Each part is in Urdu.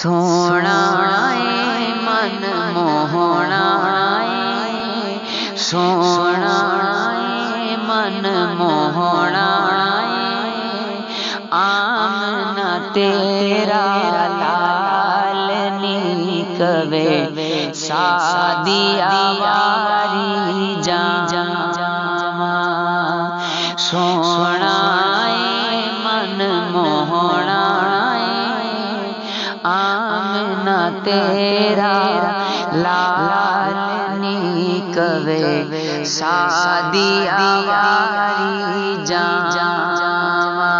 سونا من موہنا سونا من موہنا آمنا تیرا لال نکوے سادیا واری جاما سونا من موہنا آمنا تیرا لال نکوے سادیا واری جاما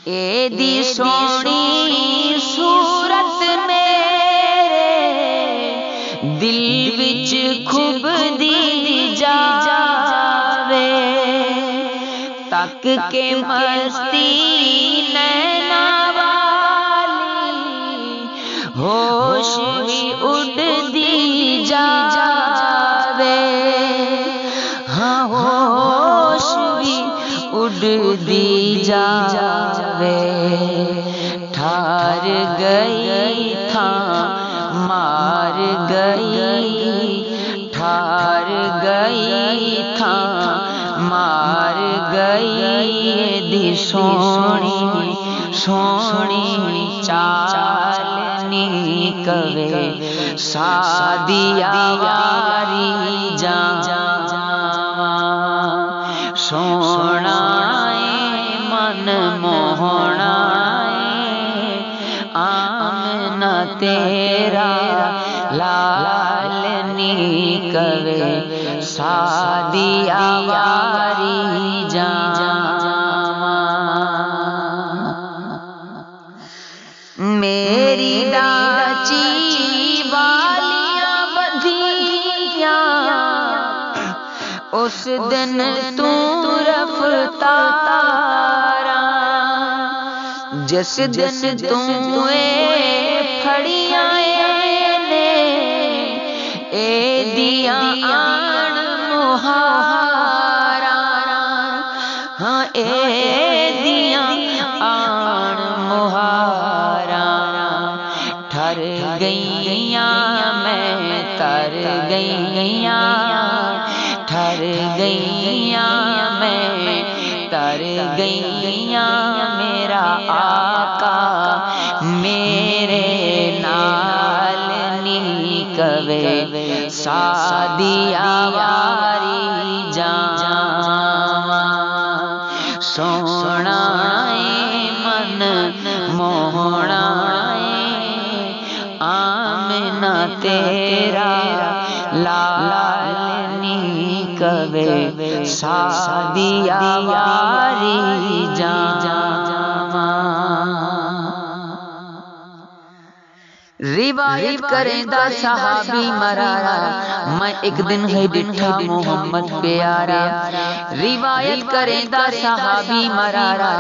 اے دی سونی صورت میرے دل وچ خوب دی جاوے تک کے مستی نینا والی ہوش بھی اڑ دی جاوے ہاں ہوش بھی اڑ دی جاوے ٹھار گئی تھا مار گئی ٹھار گئی تھا مار گئی دی سونی سونی چال نکوے سادیا واری جاما سونا من موہنا آمنا تیرا لال نکوے سادیا واری جاما میری ڈاچی والیاں بدھیاں اس دن تو رفتاراں جس دن تو پھڑیاں نے اے دیاں آن مہاراں ہاں اے دیاں آن مہاراں ٹھر گئیاں میں تر گئیاں ٹھر گئیاں میں تر گئیاں میرا آقا میرے نال نکوے سادیا واری جاما سونا من موہنا آمنا تیرا لال نکوے سادیا واری جاما روایت کریں دا صحابی مرارا میں ایک دن ہے ڈٹھا محمد پیارا روایت کریں دا صحابی مرارا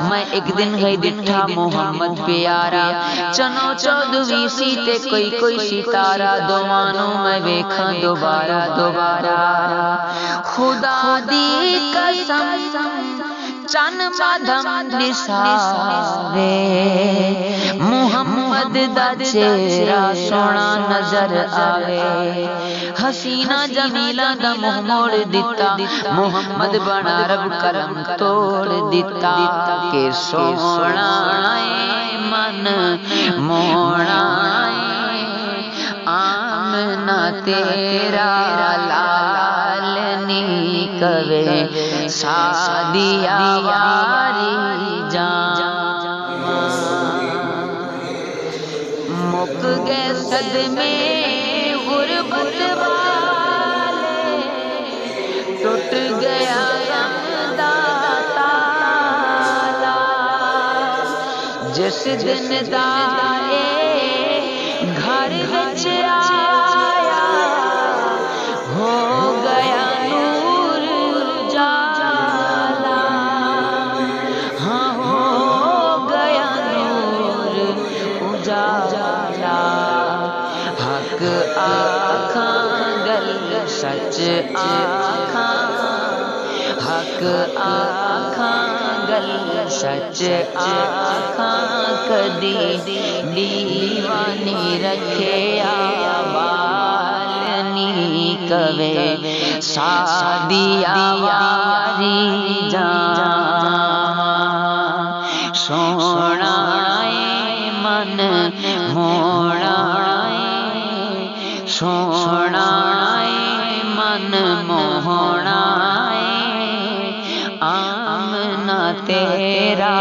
میں ایک دن ہے ڈٹھا محمد پیارا چنو چودویں سی تے کوئی ستارہ دوانوں میں ویکھاں دوبارہ خدا دی قسم چن مادھم نساوے محمد دا چہرہ سونا نظر آوے حسینہ جمیلہ دا منہ موڑ دیتا محمد بنا رب قلم توڑ دیتا کہ سونا من موڑا آمنا تیرا لال نکوے سادیا واری جاما مک گئے صدمے غربت والے ٹوٹ گیا غم دا تالا جس دن دا گھر وچ آیا ہو گیا نور اجالا ہاں ہو گیا نور اجالا حق آکھاں گل سچ آکھاں حق آکھاں گل سچ آنکھاں کدی دیوانی رکھے بالنی کوے سادیا واری جان سونا من موڑا سونا من موہنا آمنا تیرا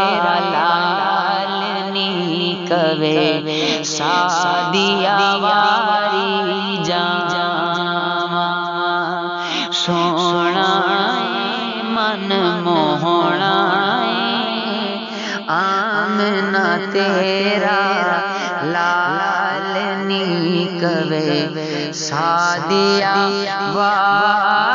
لالنی کوے سادیا واری جان سونا من موہنا آمنا تیرا لالنی کوے سادیا واری